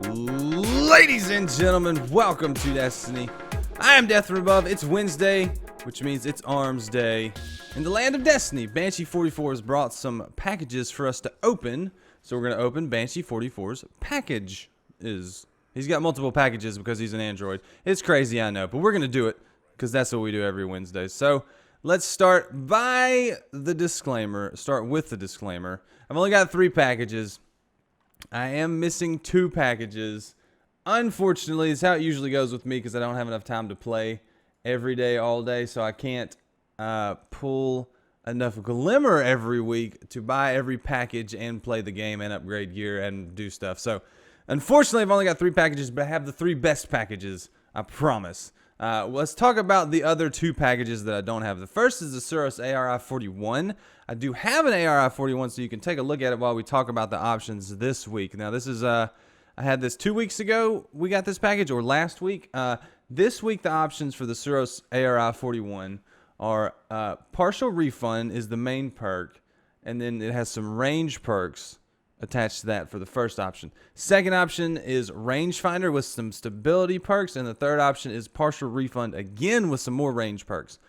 Ladies and gentlemen, welcome to Destiny. I am Death from Above. It's Wednesday, which means it's Arms Day. In the land of Destiny, Banshee-44 has brought some packages for us to open. So we're going to open Banshee-44's package. He's got multiple packages because he's an android. It's crazy, I know, but we're going to do it because that's what we do every Wednesday. So let's start by the disclaimer. Start with the disclaimer. I've only got 3 packages. I am missing 2 packages. Unfortunately, it's how it usually goes with me because I don't have enough time to play every day, all day, so I can't pull enough glimmer every week to buy every package and play the game and upgrade gear and do stuff. So, unfortunately, I've only got 3 packages, but I have the 3 best packages, I promise. Let's talk about the other 2 packages that I don't have. The first is the Suros ARI-41. I do have an ARI-41, so you can take a look at it while we talk about the options this week. Now, this is, I had this 2 weeks ago, we got this package, or last week. This week, the options for the Suros ARI-41 are partial refund is the main perk, and then it has some range perks attached to that for the first option. Second option is rangefinder with some stability perks, and the third option is partial refund again with some more range perks.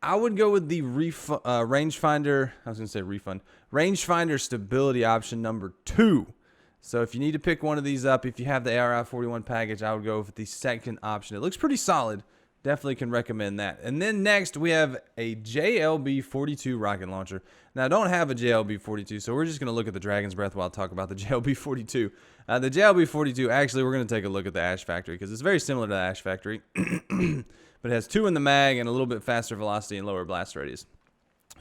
I would go with the rangefinder. I was going to say refund. Rangefinder stability option number 2. So if you need to pick one of these up, if you have the ARI-41 package, I would go with the second option. It looks pretty solid. Definitely can recommend that. And then next, we have a JLB-42 rocket launcher. Now, I don't have a JLB-42, so we're just going to look at the Dragon's Breath while I talk about the JLB-42. The JLB-42, actually, we're going to take a look at the Ash Factory because it's very similar to the Ash Factory. But it has 2 in the mag and a little bit faster velocity and lower blast radius.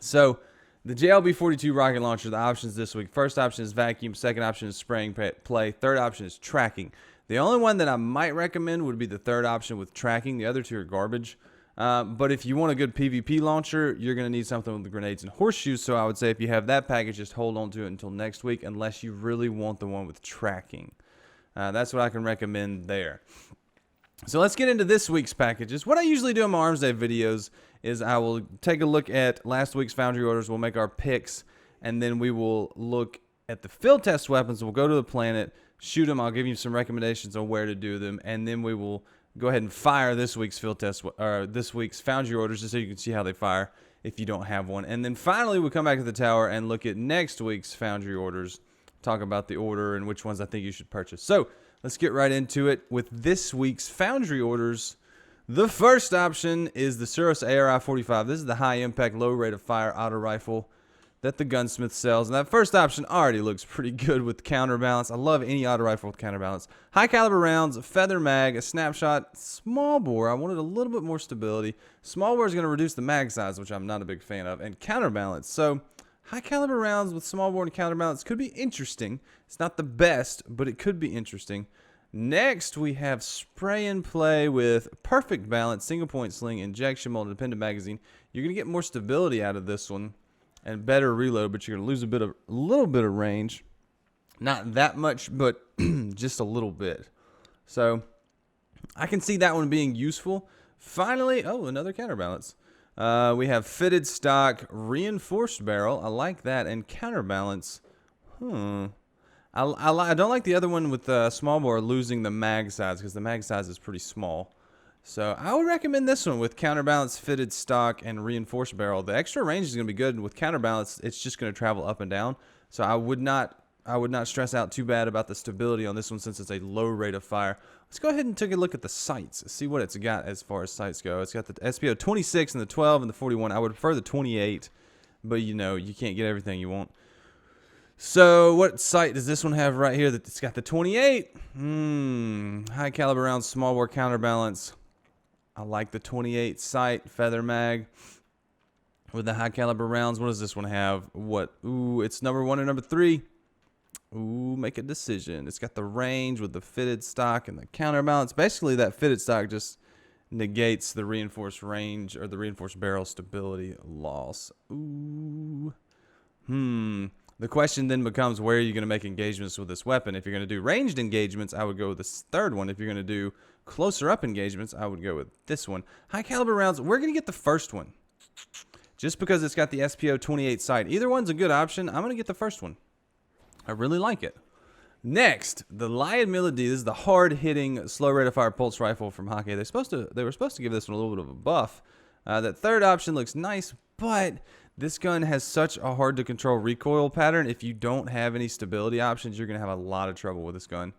So, the JLB-42 rocket launcher, the options this week. First option is vacuum. Second option is spraying play. Third option is tracking. The only one that I might recommend would be the third option with tracking. The other 2 are garbage. But if you want a good PvP launcher, you're going to need something with the grenades and horseshoes. So I would say if you have that package, just hold on to it until next week unless you really want the one with tracking. That's what I can recommend there. So let's get into this week's packages. What I usually do in my Arms Day videos is I will take a look at last week's Foundry orders. We'll make our picks, and then we will look at the field test weapons. We'll go to the planet, shoot them. I'll give you some recommendations on where to do them, and then we will go ahead and fire this week's field test or this week's Foundry orders just so you can see how they fire if you don't have one. And then finally, we'll come back to the tower and look at next week's Foundry orders, talk about the order and which ones I think you should purchase. So let's get right into it with this week's Foundry orders. The first option is the Suros ARI-45. This is the high-impact, low rate of fire auto rifle that the gunsmith sells. And that first option already looks pretty good with counterbalance. I love any auto rifle with counterbalance. High caliber rounds, a feather mag, a snapshot, small bore. I wanted a little bit more stability. Small bore is going to reduce the mag size, which I'm not a big fan of, and counterbalance. So high caliber rounds with small bore and counterbalance could be interesting. It's not the best, but it could be interesting. Next, we have spray and play with perfect balance, single point sling, injection mold, independent magazine. You're going to get more stability out of this one and better reload, but you're going to lose a little bit of range. Not that much, but just a little bit. So I can see that one being useful. Finally, oh, another counterbalance. We have fitted stock, reinforced barrel. I like that. And counterbalance. I don't like the other one with the small bore losing the mag size because the mag size is pretty small. So I would recommend this one with counterbalance, fitted stock, and reinforced barrel. The extra range is going to be good. And with counterbalance, it's just going to travel up and down. So I would not stress out too bad about the stability on this one since it's a low rate of fire. Let's go ahead and take a look at the sights. See what it's got as far as sights go. It's got the SPO 26 and the 12 and the 41. I would prefer the 28, but you know, you can't get everything you want. So what sight does this one have right here? That it's got the 28. High caliber rounds, small bore counterbalance. I like the 28 sight, feather mag with the high caliber rounds. What does this one have? What? Ooh, it's number 1 and number 3. Ooh, make a decision. It's got the range with the fitted stock and the counterbalance. Basically, that fitted stock just negates the reinforced range or the reinforced barrel stability loss. Ooh. The question then becomes, where are you going to make engagements with this weapon? If you're going to do ranged engagements, I would go with this third one. If you're going to do closer up engagements, I would go with this one. High caliber rounds, we're going to get the first one. just because it's got the SPO 28 sight. Either one's a good option. I'm going to get the first one. I really like it. Next, the Lyudmila-D. This is the hard-hitting, slow rate of fire pulse rifle from Hakke. They were supposed to give this one a little bit of a buff. That third option looks nice, but this gun has such a hard-to-control recoil pattern. If you don't have any stability options, you're going to have a lot of trouble with this gun.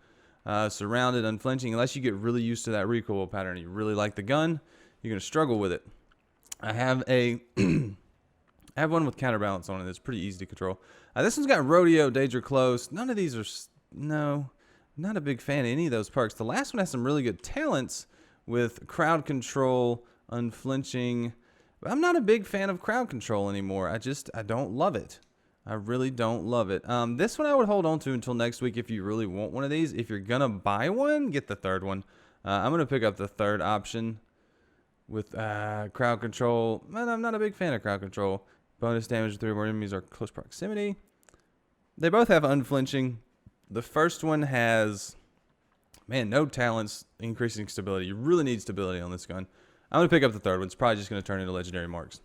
Surrounded, unflinching, unless you get really used to that recoil pattern and you really like the gun, you're going to struggle with it. I have I have one with counterbalance on it. It's pretty easy to control. This one's got rodeo, danger close. None of these are, no, not a big fan of any of those perks. The last one has some really good talents with crowd control, unflinching. But I'm not a big fan of crowd control anymore. I don't love it. I really don't love it. This one I would hold on to until next week if you really want one of these. If you're going to buy one, get the third one. I'm going to pick up the third option with crowd control. Man, I'm not a big fan of crowd control. Bonus damage to 3 or more enemies are close proximity. They both have unflinching. The first one has, man, no talents, increasing stability. You really need stability on this gun. I'm going to pick up the third one. It's probably just going to turn into legendary marks.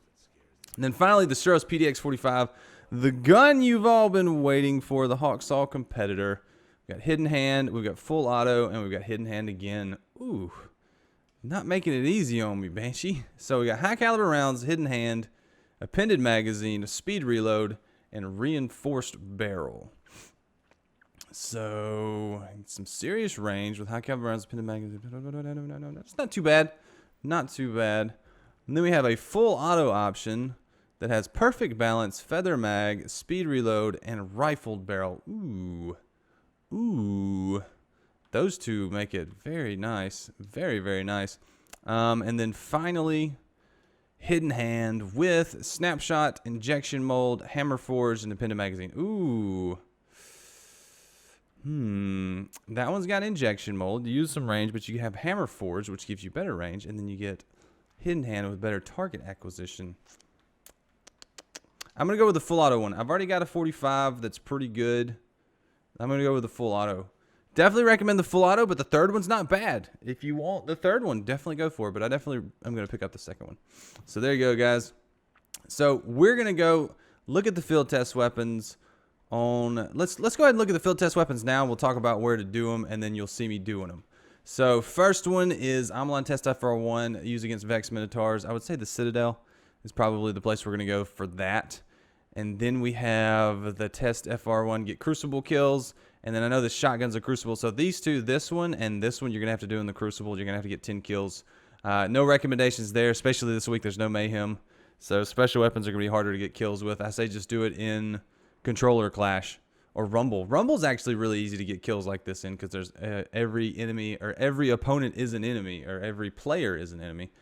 And then finally, the Suros PDX-45. The gun you've all been waiting for, the Hawksaw competitor. We've got hidden hand, we've got full auto, and we've got hidden hand again. Ooh, not making it easy on me, Banshee. So we got high caliber rounds, hidden hand, appended magazine, a speed reload, and a reinforced barrel. So some serious range with high caliber rounds, appended magazine. It's not too bad, not too bad. And then we have a full auto option that has perfect balance, feather mag, speed reload, and rifled barrel. Ooh. Ooh. Those two make it very nice. Very, very nice. And then finally, hidden hand with snapshot, injection mold, hammer forged, and appended magazine. Ooh. That one's got injection mold. You use some range, but you have hammer forged, which gives you better range. And then you get hidden hand with better target acquisition. I'm going to go with the full auto one. I've already got a 45 that's pretty good. I'm going to go with the full auto. Definitely recommend the full auto, but the third one's not bad. If you want the third one, definitely go for it. But I'm going to pick up the second one. So there you go, guys. So we're going to go look at the field test weapons on... Let's go ahead and look at the field test weapons now. We'll talk about where to do them, and then you'll see me doing them. So first one is Amlon Test FR1, used against Vex Minotaurs. I would say the Citadel is probably the place we're going to go for that. And then we have the Test FR1 get Crucible kills. And then I know the shotgun's a Crucible. So these two, this one and this one, you're going to have to do in the Crucible. You're going to have to get 10 kills. No recommendations there, especially this week. There's no Mayhem. So special weapons are going to be harder to get kills with. I say just do it in Controller Clash or Rumble. Rumble's actually really easy to get kills like this in because there's every enemy or every opponent is an enemy or every player is an enemy.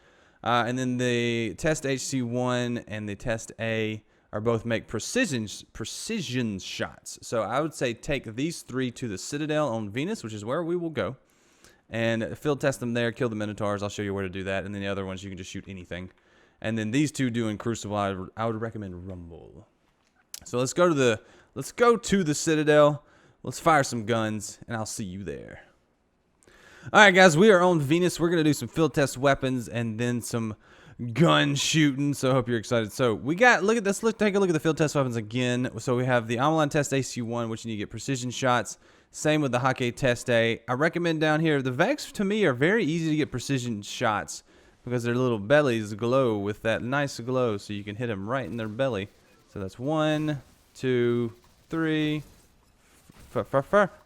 And then the Test HC1 and the Test A are both make precision shots. So I would say take these three to the Citadel on Venus, which is where we will go, and field test them there, kill the Minotaurs. I'll show you where to do that. And then the other ones, you can just shoot anything. And then these two doing Crucible, I would recommend Rumble. So let's go to the Citadel. Let's fire some guns, and I'll see you there. All right, guys, we are on Venus. We're going to do some field test weapons and then some gun shooting. So I hope you're excited. So we got, look at this. Let's take a look at the field test weapons again. So we have the Amlon Test AC1, which you need to get precision shots. Same with the Hakke Test A. I recommend down here, the Vex to me are very easy to get precision shots because their little bellies glow with that nice glow. So you can hit them right in their belly. So that's 1, 2, 3,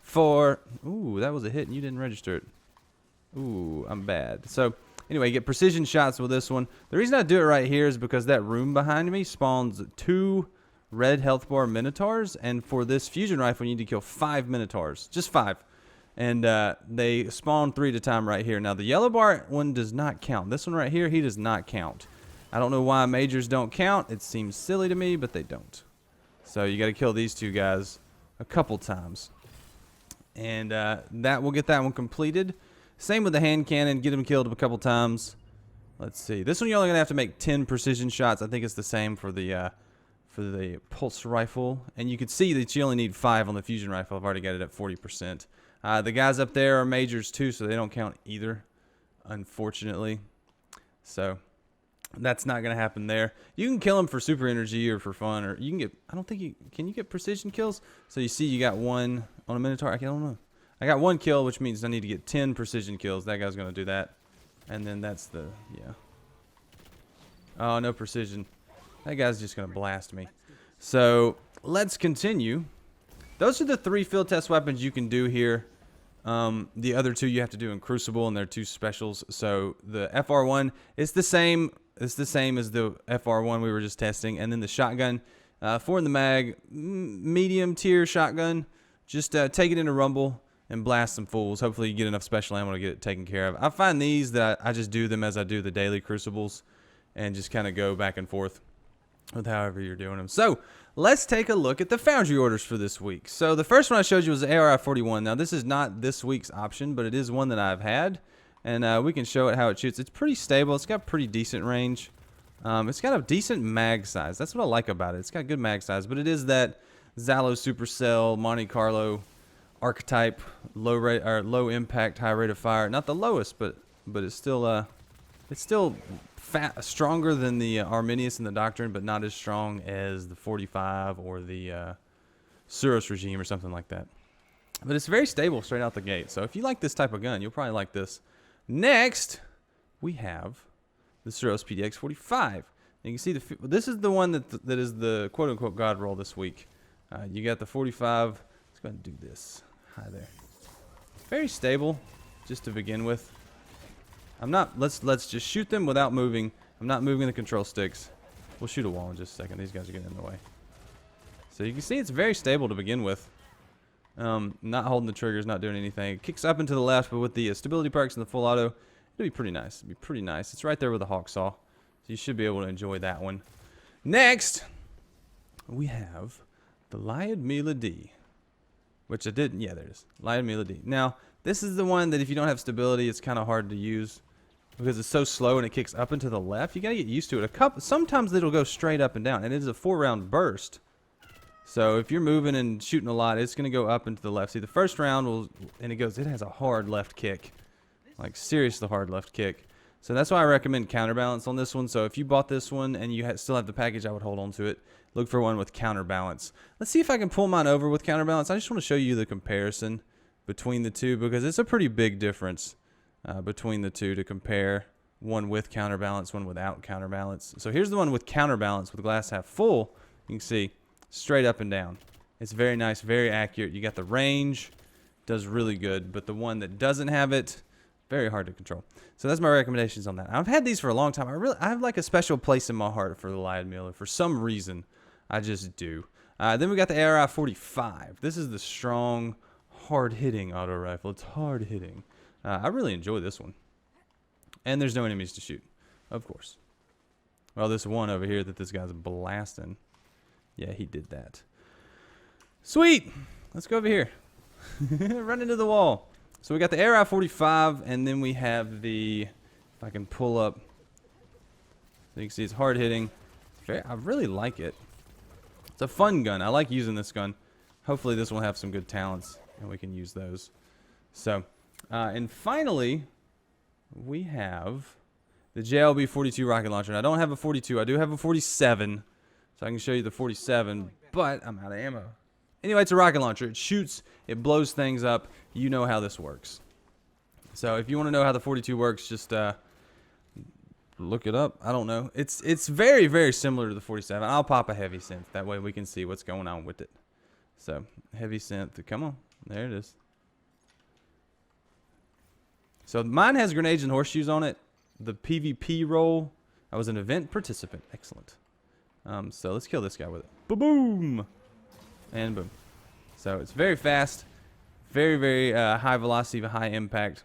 4. Ooh, that was a hit and you didn't register it. Ooh, I'm bad. So anyway, you get precision shots with this one. The reason I do it right here is because that room behind me spawns 2 red health bar Minotaurs. And for this fusion rifle, you need to kill 5 Minotaurs. Just 5. And they spawn 3 at a time right here. Now, the yellow bar one does not count. This one right here, he does not count. I don't know why majors don't count. It seems silly to me, but they don't. So you got to kill these 2 guys a couple times. And that will get that one completed. Same with the hand cannon. Get them killed a couple times. Let's see. This one you're only going to have to make 10 precision shots. I think it's the same for the pulse rifle. And you can see that you only need 5 on the fusion rifle. I've already got it at 40%. The guys up there are majors too, so they don't count either, unfortunately. So That's not going to happen there. You can kill him for super energy or for fun, or you can get, I don't think you, can you get precision kills? So you see you got one on a Minotaur. I don't know. I got one kill, which means I need to get 10 precision kills. That guy's going to do that. And then that's the, yeah. Oh, no precision. That guy's just going to blast me. So let's continue. Those are the 3 field test weapons you can do here. The other 2 you have to do in Crucible, and they're 2 specials. So the FR1 is the same. It's the same as the FR1 we were just testing. And then the shotgun, 4 in the mag, medium tier shotgun. Just take it into Rumble and blast some fools. Hopefully you get enough special ammo to get it taken care of. I find these that I just do them as I do the daily Crucibles and just kind of go back and forth with however you're doing them. So let's take a look at the Foundry orders for this week. So the first one I showed you was the ARI-41. Now this is not this week's option, but it is one that I've had. And we can show it how it shoots. It's pretty stable. It's got pretty decent range. It's got a decent mag size. That's what I like about it. It's got good mag size, but it is that Zalo Supercell Monte Carlo archetype, low rate or low impact, high rate of fire. Not the lowest, but it's still stronger than the Arminius and the Doctrine, but not as strong as the 45 or the Suros regime or something like that. But it's very stable straight out the gate. So if you like this type of gun, you'll probably like this. Next, we have the Suros PDX-45. You can see this is the one that is the quote-unquote god roll this week. You got the 45. Let's go ahead and do this. Hi there. Very stable, just to begin with. I'm not. Let's just shoot them without moving. I'm not moving the control sticks. We'll shoot a wall in just a second. These guys are getting in the way. So you can see it's very stable to begin with. Not holding the triggers, not doing anything. It kicks up and to the left, but with the stability perks and the full auto, it'll be pretty nice. It'll be pretty nice. It's right there with the Hawk Saw, so you should be able to enjoy that one. Next, we have the Lyudmila-D, which I didn't. Yeah, there it is. Lyudmila-D. Now, this is the one that if you don't have stability, it's kind of hard to use because it's so slow and it kicks up and to the left. You gotta get used to it. Sometimes it'll go straight up and down, and it is a 4-round burst. So if you're moving and shooting a lot, it's going to go up and to the left. See, the first round it has a hard left kick. Like, seriously hard left kick. So that's why I recommend counterbalance on this one. So if you bought this one and you still have the package, I would hold on to it. Look for one with counterbalance. Let's see if I can pull mine over with counterbalance. I just want to show you the comparison between the two because it's a pretty big difference between the two to compare one with counterbalance, one without counterbalance. So here's the one with counterbalance with glass half full. You can see straight up and down. It's very nice, very accurate. You got the range, does really good, but the one that doesn't have it, very hard to control. So that's my recommendations on that. I've had these for a long time. I have like a special place in my heart for the Lyudmila. For some reason, I just do. Then we got the ARI-45. This is the strong, hard-hitting auto rifle. It's hard-hitting. I really enjoy this one. And there's no enemies to shoot, of course. Well, this one over here that this guy's blasting. Yeah, he did that. Sweet! Let's go over here. Run into the wall. So we got the ARI-45, and then we have the, if I can pull up, so you can see it's hard hitting. I really like it. It's a fun gun. I like using this gun. Hopefully this will have some good talents, and we can use those. So, and finally, we have the JLB-42 rocket launcher. And I don't have a 42. I do have a 47. So I can show you the 47, but I'm out of ammo. Anyway, it's a rocket launcher. It shoots, it blows things up. You know how this works. So if you want to know how the 42 works, just look it up. I don't know. It's very, very similar to the 47. I'll pop a heavy synth. That way we can see what's going on with it. So heavy synth. Come on. There it is. So mine has grenades and horseshoes on it. The PvP roll, I was an event participant. Excellent. So let's kill this guy with it. Boom! And boom. So it's very fast. Very, very high velocity, high impact.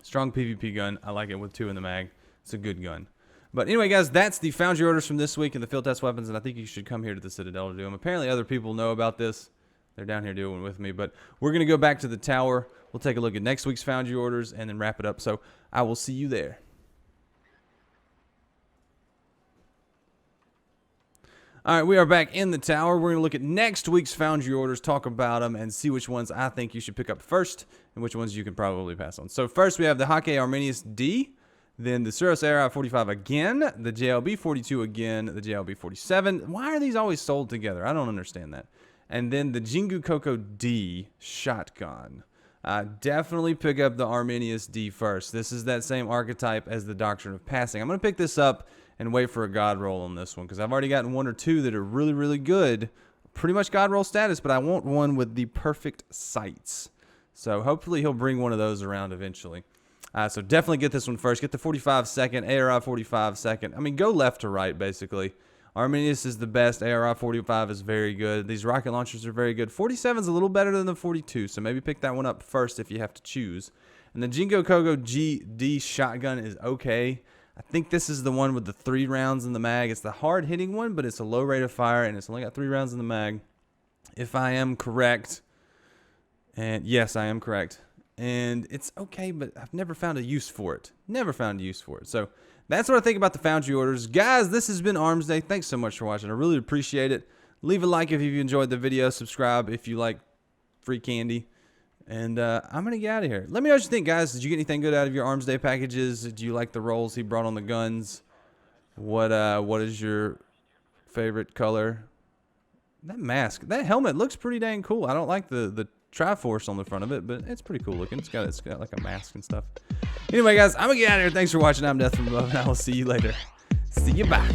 Strong PvP gun. I like it with 2 in the mag. It's a good gun. But anyway, guys, that's the Foundry orders from this week and the field test weapons, and I think you should come here to the Citadel to do them. Apparently other people know about this. They're down here doing it with me. But we're going to go back to the tower. We'll take a look at next week's Foundry orders and then wrap it up. So I will see you there. All right, we are back in the tower. We're going to look at next week's Foundry orders, talk about them, and see which ones I think you should pick up first and which ones you can probably pass on. So first, we have the Hakke Arminius-D. Then the Suros ARI-45 again, the JLB-42 again, the JLB-47. Why are these always sold together? I don't understand that. And then the Jingukogo-D shotgun. Definitely pick up the Arminius-D first. This is that same archetype as the Doctrine of Passing. I'm going to pick this up and wait for a God roll on this one because I've already gotten one or two that are really, really good. Pretty much God roll status, but I want one with the perfect sights. So hopefully he'll bring one of those around eventually. So definitely get this one first. Get the 45 second, ARI-45 second. I mean, go left to right, basically. Arminius is the best. ARI-45 is very good. These rocket launchers are very good. 47 is a little better than the 42, so maybe pick that one up first if you have to choose. And the Jingukogo-D shotgun is okay. I think this is the one with the 3 rounds in the mag. It's the hard-hitting one, but it's a low rate of fire, and it's only got 3 rounds in the mag. If I am correct, and yes, I am correct. And it's okay, but I've never found a use for it. Never found a use for it. So that's what I think about the Foundry orders. Guys, this has been Armsday. Thanks so much for watching. I really appreciate it. Leave a like if you enjoyed the video. Subscribe if you like free candy. And I'm going to get out of here. Let me know what you think, guys. Did you get anything good out of your Armsday packages? Do you like the rolls he brought on the guns? What is your favorite color? That mask, that helmet looks pretty dang cool. I don't like the Triforce on the front of it, but it's pretty cool looking. It's got like a mask and stuff. Anyway, guys, I'm gonna get out of here. Thanks for watching. I'm Death from Above, and I will see you later. See you. Bye.